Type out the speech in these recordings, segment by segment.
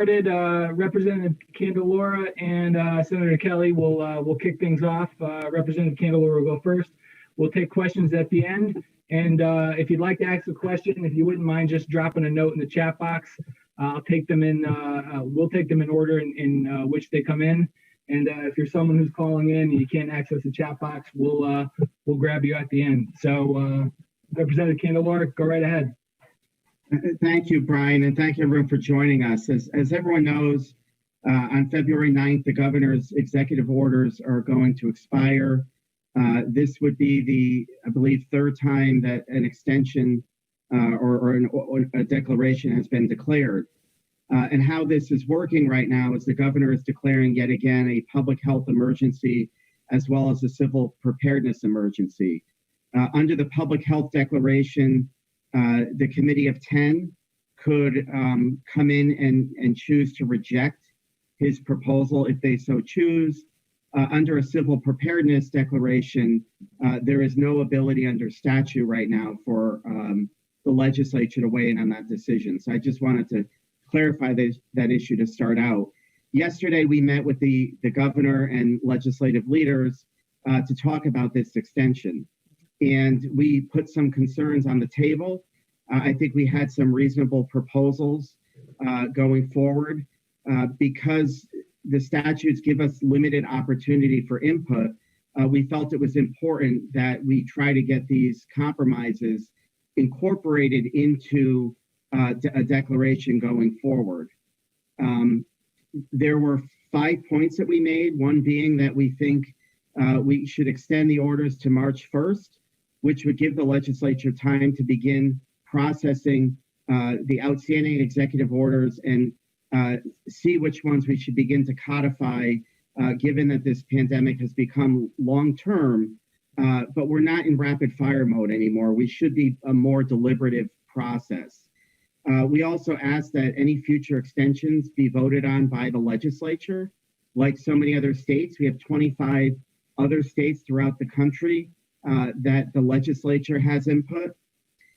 started. Representative Candelora and Senator Kelly will kick things off. Representative Candelora will go first. We'll take questions at the end. And if you'd like to ask a question, if you wouldn't mind just dropping a note in the chat box, I'll take them in. We'll take them in order in which they come in. And if you're someone who's calling in and you can't access the chat box, we'll grab you at the end. So Representative Candelora, go right ahead. Thank you, Brian, and thank you everyone for joining us. As everyone knows, on February 9th, the governor's executive orders are going to expire. This would be the, I believe, third time that an extension or a declaration has been declared. And how this is working right now is the governor is declaring yet again a public health emergency as well as a civil preparedness emergency. Under the public health declaration, the committee of 10 could come in and choose to reject his proposal if they so choose. Under a civil preparedness declaration, there is no ability under statute right now for the legislature to weigh in on that decision. So I just wanted to clarify that issue to start out. Yesterday, we met with the governor and legislative leaders to talk about this extension. And we put some concerns on the table. I think we had some reasonable proposals going forward. Because the statutes give us limited opportunity for input, we felt it was important that we try to get these compromises incorporated into a declaration going forward. There were 5 points that we made, one being that we think we should extend the orders to March 1st, which would give the legislature time to begin processing the outstanding executive orders and see which ones we should begin to codify, given that this pandemic has become long-term, but we're not in rapid fire mode anymore. We should be a more deliberative process. We also asked that any future extensions be voted on by the legislature. Like so many other states, we have 25 other states throughout the country that the legislature has input.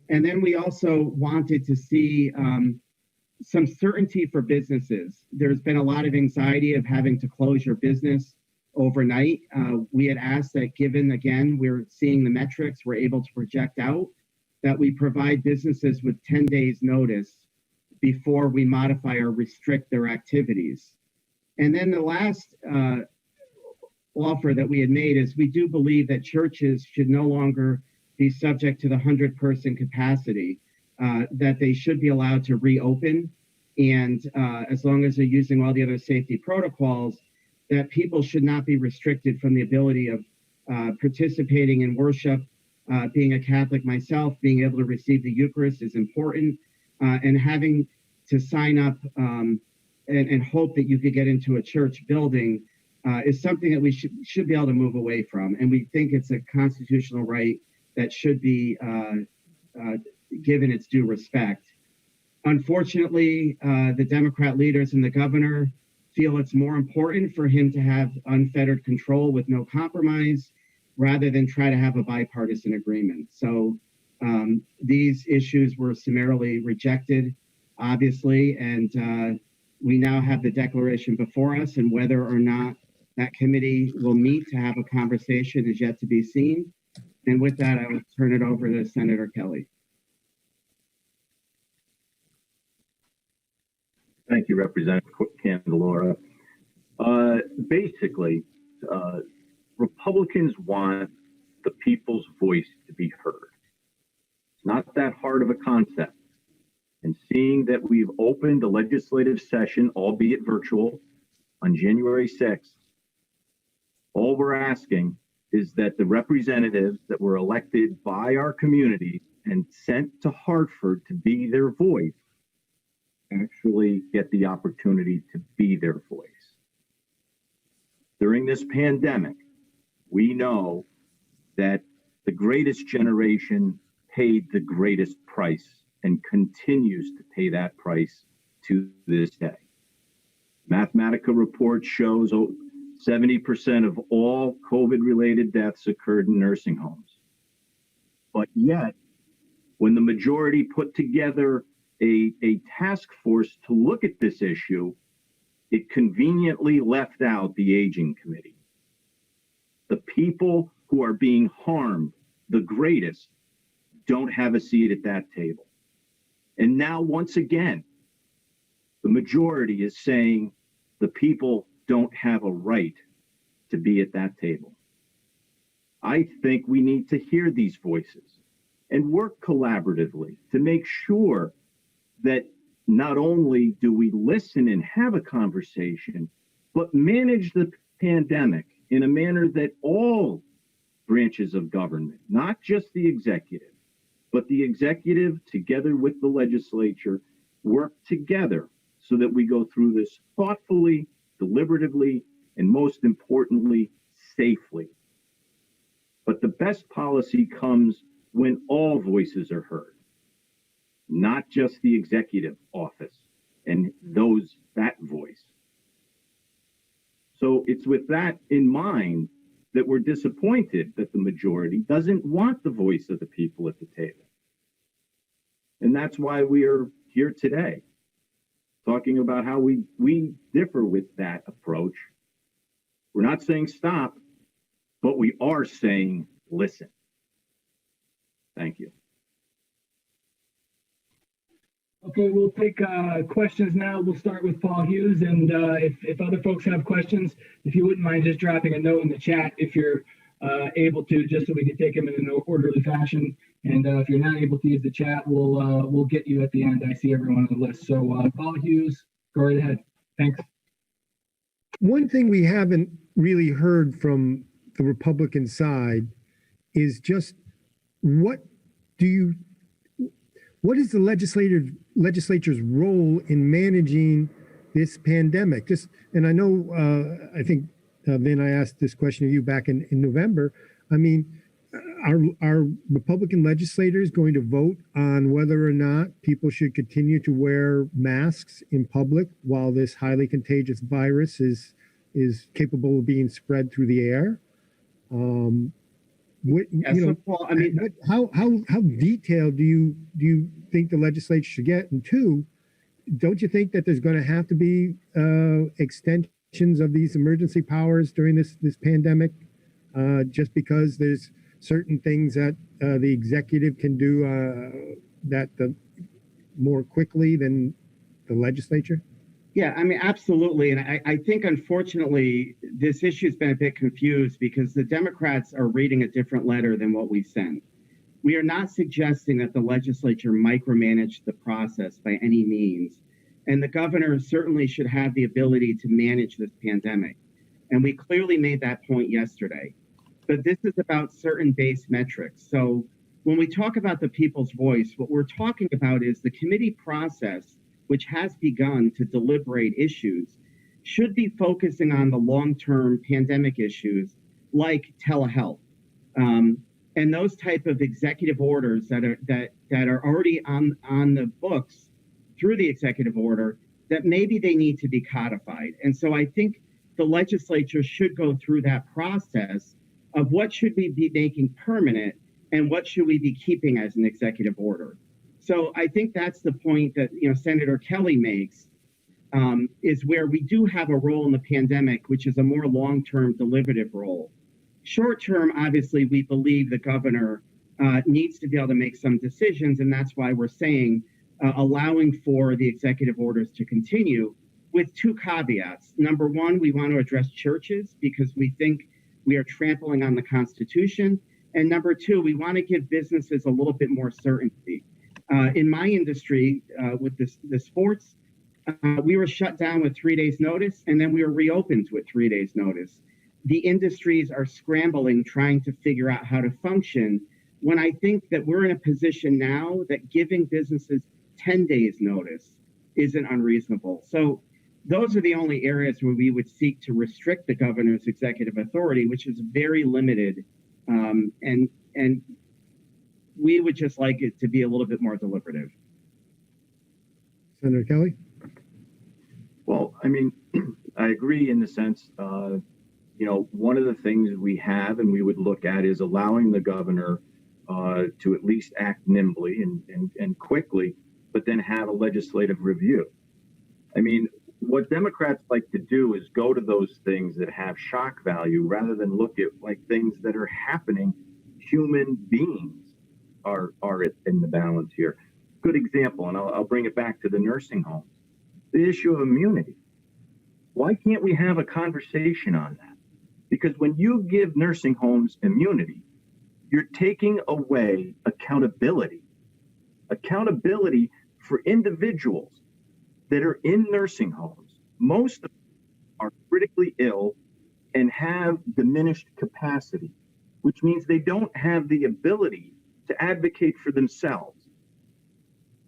And then we also wanted to see some certainty for businesses. There's been a lot of anxiety of having to close your business overnight. We had asked that, given, again, we're seeing the metrics, we're able to project out, that we provide businesses with 10 days notice before we modify or restrict their activities. And then the last offer that we had made is we do believe that churches should no longer be subject to the 100-person capacity, that they should be allowed to reopen. And as long as they're using all the other safety protocols, that people should not be restricted from the ability of participating in worship. Being a Catholic myself, being able to receive the Eucharist is important, and having to sign up and hope that you could get into a church building is something that we should be able to move away from. And we think it's a constitutional right that should be given its due respect. Unfortunately, the Democrat leaders and the governor feel it's more important for him to have unfettered control with no compromise rather than try to have a bipartisan agreement. So these issues were summarily rejected, obviously, and we now have the declaration before us, and whether or not that committee will meet to have a conversation is yet to be seen. And with that, I will turn it over to Senator Kelly. Thank you, Representative Candelora. Basically, Republicans want the people's voice to be heard. It's not that hard of a concept. And seeing that we've opened a legislative session, albeit virtual, on January 6th, all we're asking is that the representatives that were elected by our community and sent to Hartford to be their voice actually get the opportunity to be their voice. During this pandemic, we know that the greatest generation paid the greatest price and continues to pay that price to this day. Mathematica report shows 70% of all COVID-related deaths occurred in nursing homes. But yet, when the majority put together a task force to look at this issue, it conveniently left out the aging committee. The people who are being harmed the greatest don't have a seat at that table. And now, once again, the majority is saying the people don't have a right to be at that table. I think we need to hear these voices and work collaboratively to make sure that not only do we listen and have a conversation, but manage the pandemic in a manner that all branches of government, not just the executive, but the executive together with the legislature, work together so that we go through this thoughtfully, deliberatively, and most importantly, safely. But the best policy comes when all voices are heard, not just the executive office and that voice. So it's with that in mind that we're disappointed that the majority doesn't want the voice of the people at the table. And that's why we are here today, talking about how we differ with that approach. We're not saying stop, but we are saying listen. Thank you. Okay, we'll take questions now. We'll start with Paul Hughes, and if other folks have questions, if you wouldn't mind just dropping a note in the chat if you're able to, just so we can take them in an orderly fashion. And if you're not able to use the chat, we'll get you at the end. I see everyone on the list. So Paul Hughes, go right ahead. Thanks. One thing we haven't really heard from the Republican side is just what is the legislature's role in managing this pandemic? And I know, I think, Vin, I asked this question of you back in November. I mean, are Republican legislators going to vote on whether or not people should continue to wear masks in public while this highly contagious virus is capable of being spread through the air? Paul, I mean, how detailed do you think the legislature should get? And two, don't you think that there's going to have to be extensions of these emergency powers during this pandemic, just because there's certain things that the executive can do more quickly than the legislature? Yeah, I mean, absolutely. And I think, unfortunately, this issue has been a bit confused because the Democrats are reading a different letter than what we sent. We are not suggesting that the legislature micromanage the process by any means. And the governor certainly should have the ability to manage this pandemic. And we clearly made that point yesterday. But this is about certain base metrics. So when we talk about the people's voice, what we're talking about is the committee process, which has begun to deliberate issues, should be focusing on the long-term pandemic issues like telehealth and those type of executive orders that are already on the books through the executive order that maybe they need to be codified. And so I think the legislature should go through that process of what should we be making permanent and what should we be keeping as an executive order. So I think that's the point that Senator Kelly makes, is where we do have a role in the pandemic, which is a more long-term deliberative role. Short-term, obviously, we believe the governor needs to be able to make some decisions, and that's why we're saying allowing for the executive orders to continue with two caveats. Number one, we want to address churches because we think we are trampling on the Constitution. And number two, we want to give businesses a little bit more certainty. In my industry, with the sports, we were shut down with 3 days notice, and then we were reopened with 3 days notice. The industries are scrambling, trying to figure out how to function, when I think that we're in a position now that giving businesses 10 days notice isn't unreasonable. So those are the only areas where we would seek to restrict the governor's executive authority, which is very limited, and we would just like it to be a little bit more deliberative. Senator Kelly? Well, I mean, I agree in the sense, one of the things we have and we would look at is allowing the governor to at least act nimbly and quickly but then have a legislative review. I mean, what Democrats like to do is go to those things that have shock value rather than look at like things that are happening. Human beings are in the balance here. Good example, and I'll bring it back to the nursing homes. The issue of immunity. Why can't we have a conversation on that? Because when you give nursing homes immunity, you're taking away accountability. Accountability for individuals that are in nursing homes. Most of them are critically ill and have diminished capacity, which means they don't have the ability to advocate for themselves,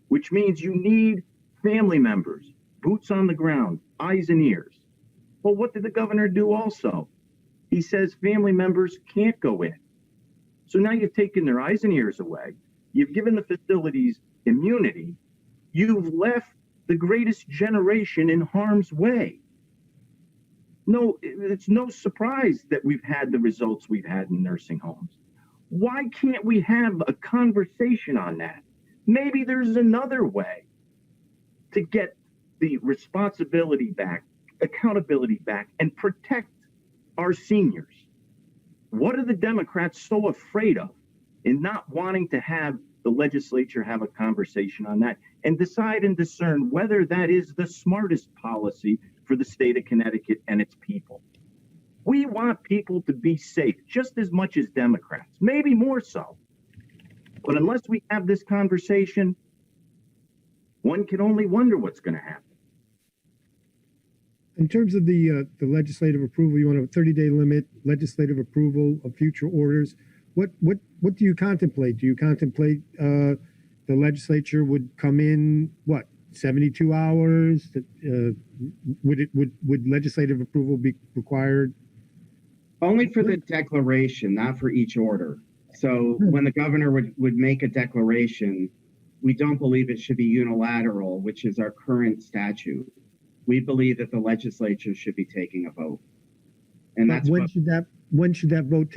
which means you need family members, boots on the ground, eyes and ears. Well, what did the governor do also? He says family members can't go in. So now you've taken their eyes and ears away. You've given the facilities immunity. You've left the greatest generation in harm's way. No, it's no surprise that we've had the results we've had in nursing homes. Why can't we have a conversation on that? Maybe there's another way to get the responsibility back, accountability back, and protect our seniors. What are the Democrats so afraid of in not wanting to have the legislature have a conversation on that and decide and discern whether that is the smartest policy for the state of Connecticut and its people? We want people to be safe just as much as Democrats, maybe more so. But unless we have this conversation, one can only wonder what's going to happen. In terms of the legislative approval, you want a 30-day limit, legislative approval of future orders. What do you contemplate? Do you contemplate the legislature would come in, what, 72 hours? Would legislative approval be required? Only for the declaration, not for each order. So when the governor would make a declaration, we don't believe it should be unilateral, which is our current statute. We believe that the legislature should be taking a vote. And that's when should that vote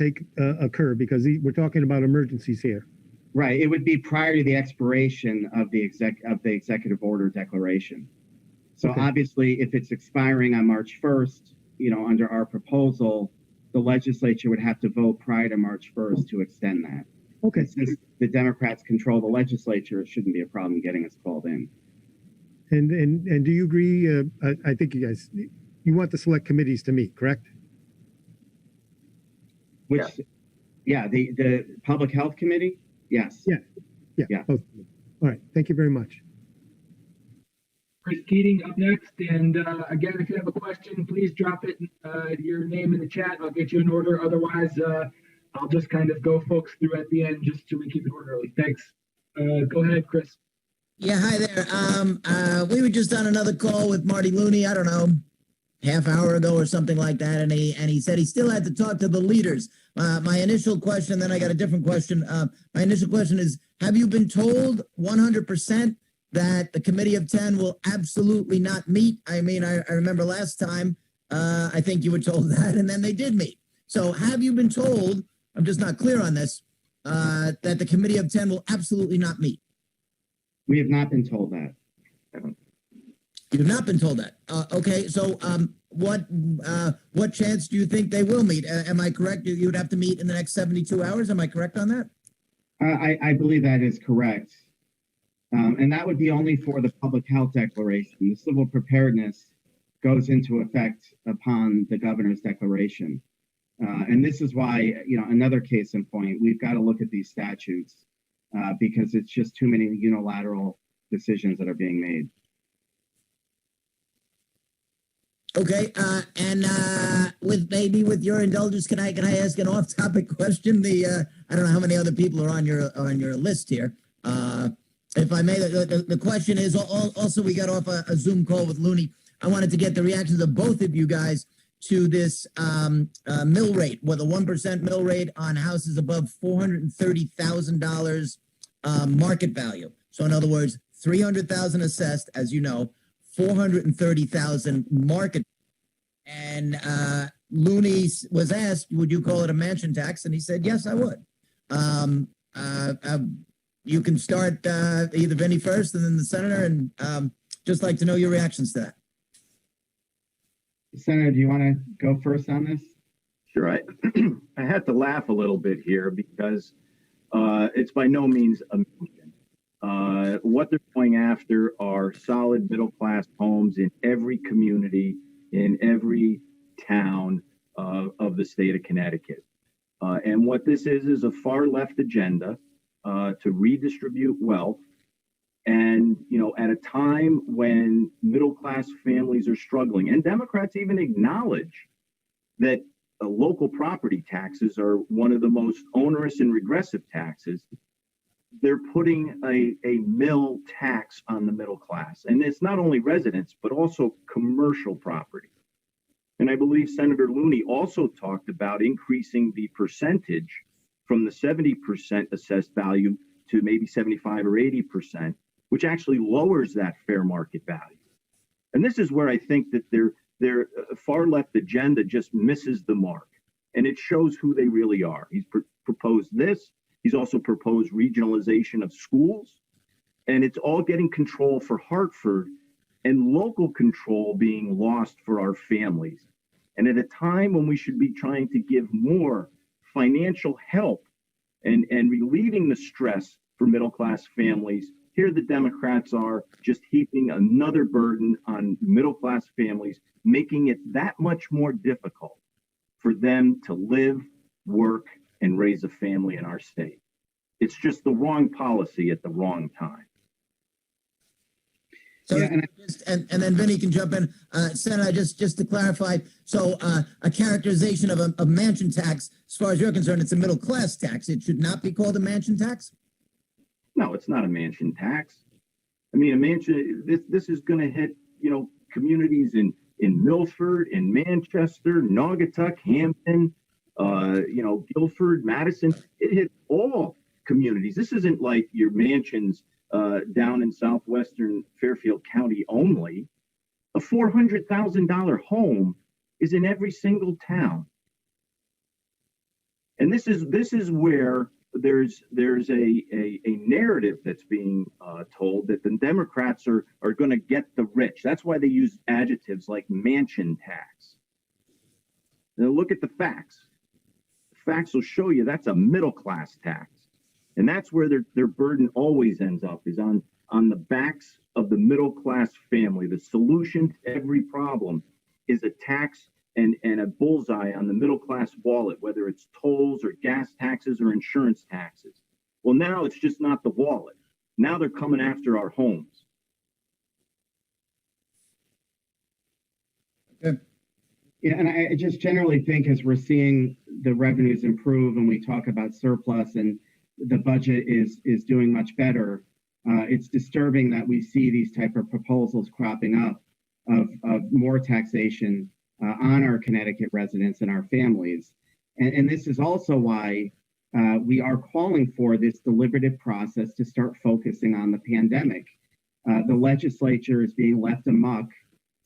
occur? Because we're talking about emergencies here. Right. It would be prior to the expiration of the executive order declaration. So Okay. Obviously, if it's expiring on March 1st, under our proposal, the legislature would have to vote prior to March 1st to extend that. Okay. And since the Democrats control the legislature, it shouldn't be a problem getting us called in. And do you agree? I think you guys, you want the select committees to meet, correct? The Public Health Committee? Yes. Yeah. Both. All right. Thank you very much. Chris Keating up next. And again, if you have a question, please drop it, your name in the chat. I'll get you in order. Otherwise, I'll just kind of go folks through at the end just so we keep it orderly. Thanks. Go ahead, Chris. Yeah, hi there. We were just on another call with Marty Looney, I don't know, half hour ago or something like that, and he said he still had to talk to the leaders. My initial question, then I got a different question. My initial question is, have you been told 100% that the Committee of 10 will absolutely not meet? I mean, I remember last time, I think you were told that, and then they did meet. So have you been told, I'm just not clear on this, that the Committee of 10 will absolutely not meet? We have not been told that. You've not been told that. Okay, so what chance do you think they will meet? Am I correct? You would have to meet in the next 72 hours. Am I correct on that? I believe that is correct. And that would be only for the public health declaration. The civil preparedness goes into effect upon the governor's declaration. And this is why, another case in point, we've got to look at these statutes because it's just too many unilateral decisions that are being made. Okay, and with your indulgence, can I ask an off-topic question? I don't know how many other people are on your list here. If I may, the question is also we got off a Zoom call with Looney. I wanted to get the reactions of both of you guys to this mill rate, with a 1% mill rate on houses above $430,000 market value. So in other words, $300,000 assessed, as you know, $430,000 market. And Looney was asked, would you call it a mansion tax? And he said, yes, I would. you can start either Vinny first and then the senator, and just like to know your reactions to that. Senator, do you want to go first on this? Sure. I had to laugh a little bit here because it's by no means a mission. What they're going after are solid middle-class homes in every community, in every town of the state of Connecticut. And what this is a far-left agenda to redistribute wealth. And, you know, at a time when middle-class families are struggling, and Democrats even acknowledge that local property taxes are one of the most onerous and regressive taxes, they're putting a mill tax on the middle class. And it's not only residents, but also commercial property. And I believe Senator Looney also talked about increasing the percentage from the 70% assessed value to maybe 75 or 80%, which actually lowers that fair market value. And this is where I think that their far left agenda just misses the mark. And it shows who they really are. He's proposed this. He's also proposed regionalization of schools. And it's all getting control for Hartford and local control being lost for our families. And at a time when we should be trying to give more financial help and relieving the stress for middle-class families, here the Democrats are just heaping another burden on middle-class families, making it that much more difficult for them to live, work, and raise a family in our state. It's just the wrong policy at the wrong time. So, Yeah, and then Vinny can jump in. Senator, just to clarify, so a characterization of a mansion tax, as far as you're concerned, it's a middle class tax. It should not be called a mansion tax? No, it's not a mansion tax. I mean, a mansion, this is going to hit, you know, communities in Milford, in Manchester, Naugatuck, Hampton, you know, Guilford, Madison. It hit all communities. This isn't like your mansions down in southwestern Fairfield County only. A $400,000 home is in every single town. And this is where there's a narrative that's being told that the Democrats are going to get the rich. That's why they use adjectives like mansion tax. Now look at the facts. The facts will show you that's a middle class tax. And that's where their burden always ends up, is on the backs of the middle class family. The solution to every problem is a tax and a bullseye on the middle class wallet, whether it's tolls or gas taxes or insurance taxes. Well, now it's just not the wallet. Now they're coming after our homes. Yeah, and I just generally think as we're seeing the revenues improve and we talk about surplus and the budget is doing much better, it's disturbing that we see these type of proposals cropping up of more taxation on our Connecticut residents and our families. And this is also why we are calling for this deliberative process to start focusing on the pandemic. The legislature is being left amok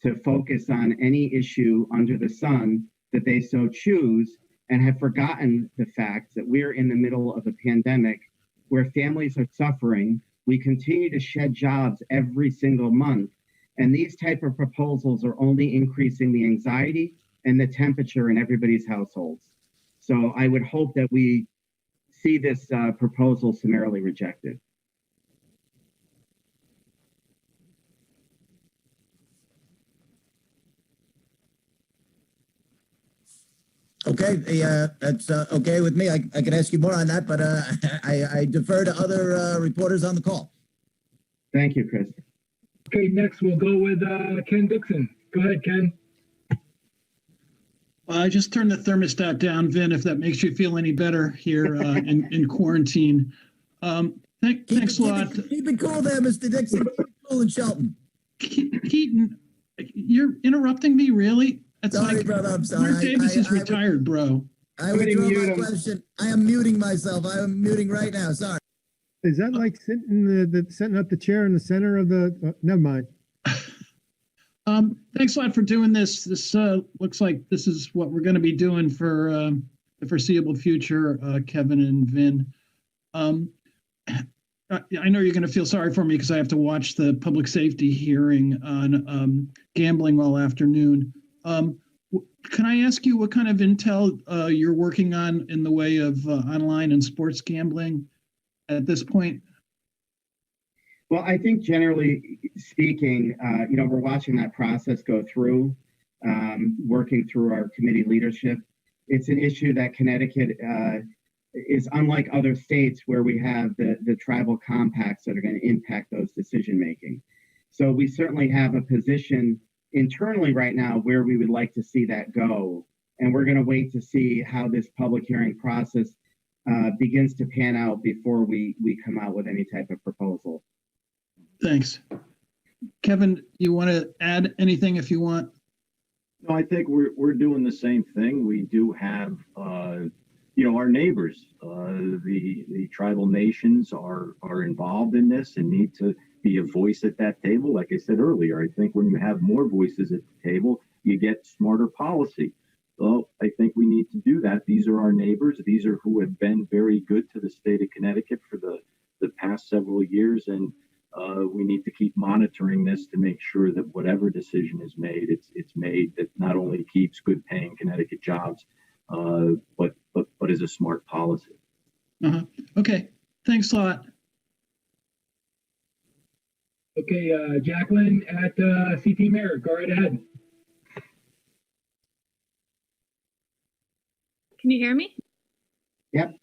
to focus on any issue under the sun that they so choose, and have forgotten the fact that we're in the middle of a pandemic where families are suffering. We continue to shed jobs every single month. And these type of proposals are only increasing the anxiety and the temperature in everybody's households. So I would hope that we see this proposal summarily rejected. Okay, that's okay with me. I could ask you more on that, but I defer to other reporters on the call. Thank you, Chris. Okay, next we'll go with Ken Dixon. Go ahead, Ken. I just turned the thermostat down, Vin, if that makes you feel any better here in quarantine. Thanks a lot. Keep it cool there, Mr. Dixon. Keep it cool in Shelton. Keaton, you're interrupting me, really? That's Sorry, like, brother, I'm sorry. Mark Davis is retired, bro. I withdraw my question. I am muting myself. I am muting right now. Sorry. Is that like setting up the chair in the center of the? Never mind. Thanks a lot for doing this. This looks like this is what we're going to be doing for the foreseeable future, Kevin and Vin. I know you're going to feel sorry for me because I have to watch the public safety hearing on gambling all afternoon. Can I ask you what kind of intel you're working on in the way of online and sports gambling at this point? Well, I think generally speaking, we're watching that process go through, working through our committee leadership. It's an issue that Connecticut is unlike other states where we have the tribal compacts that are going to impact those decision making. So we certainly have a position internally right now where we would like to see that go. And we're going to wait to see how this public hearing process begins to pan out before we come out with any type of proposal. Thanks. Kevin, you want to add anything if you want? No, I think we're doing the same thing. We do have, our neighbors, the tribal nations are involved in this and need to be a voice at that table. Like I said earlier, I think when you have more voices at the table, you get smarter policy. Well, I think we need to do that. These are our neighbors. These are who have been very good to the state of Connecticut for the past several years. And we need to keep monitoring this to make sure that whatever decision is made, it's made that not only keeps good paying Connecticut jobs, but is a smart policy. Okay, thanks a lot. Okay, Jacqueline at CT Mayor, go right ahead. Can you hear me? Yep.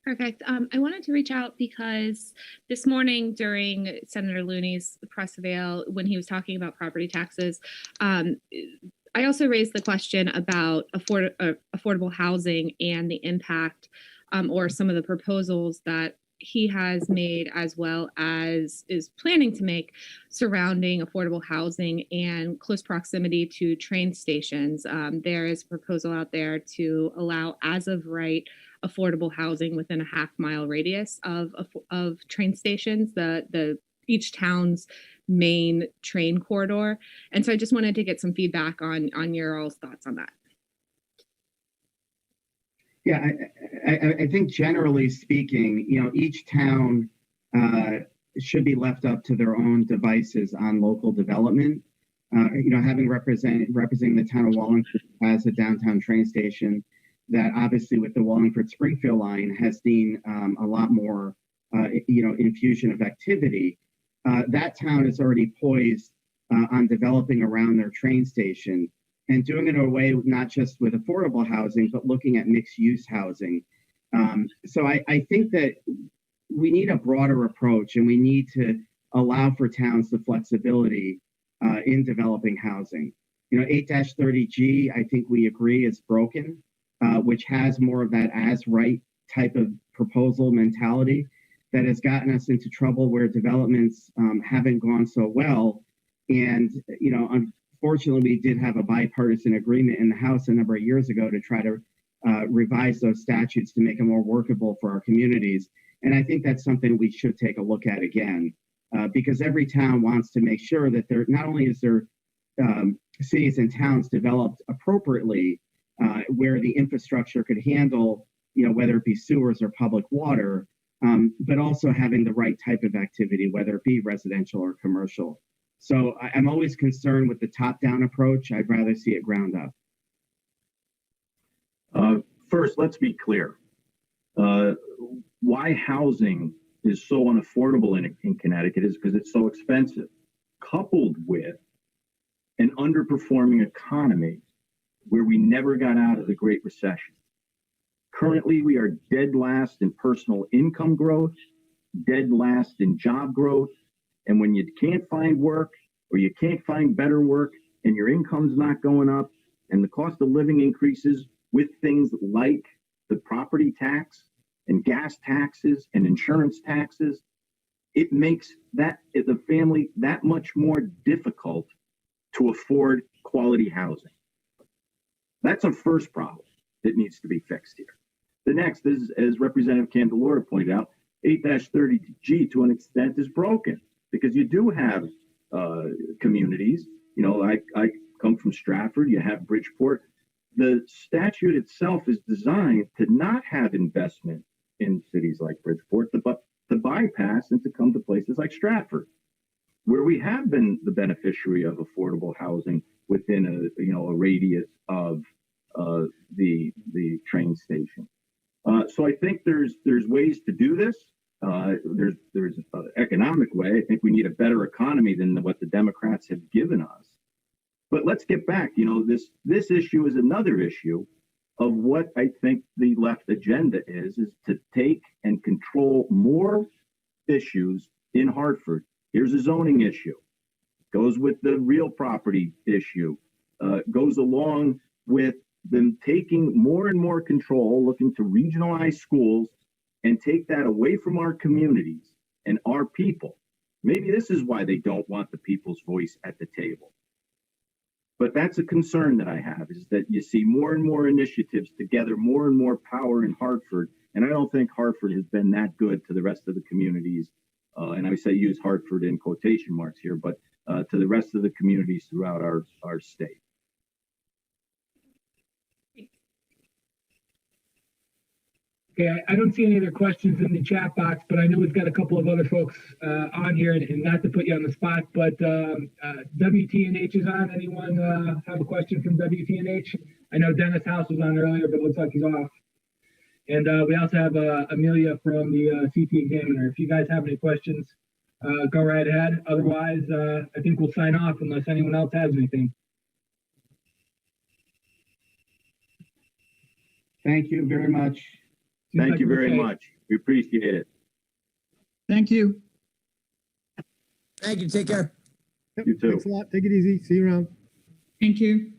Perfect. I wanted to reach out because this morning during Senator Looney's press avail, when he was talking about property taxes, I also raised the question about affordable housing and the impact or some of the proposals that he has made, as well as is planning to make, surrounding affordable housing and close proximity to train stations. There is a proposal out there to allow, as of right, affordable housing within a half-mile radius of train stations, each town's main train corridor. And so I just wanted to get some feedback on your all's thoughts on that. Yeah, I think generally speaking, each town should be left up to their own devices on local development. Having representing the town of Wallingford as a downtown train station that obviously with the Wallingford-Springfield line has seen a lot more, infusion of activity. That town is already poised on developing around their train station and doing it in a way not just with affordable housing, but looking at mixed-use housing. So I think that we need a broader approach, and we need to allow for towns the flexibility in developing housing. 8-30G, I think we agree is broken, which has more of that as-right type of proposal mentality that has gotten us into trouble where developments haven't gone so well. And, unfortunately, we did have a bipartisan agreement in the House a number of years ago to try to revise those statutes to make them more workable for our communities. And I think that's something we should take a look at again, because every town wants to make sure that there not only is their cities and towns developed appropriately, where the infrastructure could handle, whether it be sewers or public water, but also having the right type of activity, whether it be residential or commercial. So I'm always concerned with the top-down approach. I'd rather see it ground up. First, let's be clear. Why housing is so unaffordable in Connecticut is because it's so expensive, coupled with an underperforming economy where we never got out of the Great Recession. Currently, we are dead last in personal income growth, dead last in job growth. And when you can't find work or you can't find better work and your income's not going up and the cost of living increases with things like the property tax and gas taxes and insurance taxes, it makes the family that much more difficult to afford quality housing. That's a first problem that needs to be fixed here. The next is, as Representative Candelora pointed out, 8-30G to an extent is broken because you do have communities. I come from Stratford, you have Bridgeport. The statute itself is designed to not have investment in cities like Bridgeport, but to bypass and to come to places like Stratford, where we have been the beneficiary of affordable housing within a radius of the train station. So I think there's ways to do this. There's an economic way. I think we need a better economy than what the Democrats have given us. But let's get back. This issue is another issue of what I think the left agenda is to take and control more issues in Hartford. Here's a zoning issue. Goes with the real property issue. Goes along with them taking more and more control, looking to regionalize schools and take that away from our communities and our people. Maybe this is why they don't want the people's voice at the table. But that's a concern that I have, is that you see more and more initiatives to gather more and more power in Hartford. And I don't think Hartford has been that good to the rest of the communities. And I say use Hartford in quotation marks here, but to the rest of the communities throughout our state. Okay, I don't see any other questions in the chat box, but I know we've got a couple of other folks on here, and not to put you on the spot, but WTNH is on. Anyone have a question from WTNH? I know Dennis House was on earlier, but it looks like he's off. And we also have Amelia from the CT Examiner. If you guys have any questions, go right ahead. Otherwise, I think we'll sign off unless anyone else has anything. Thank you very much. Thank you very much. We appreciate it. Thank you. Thank you. Take care. Yep, You too. thanks a lot. Take it easy. See you around. Thank you.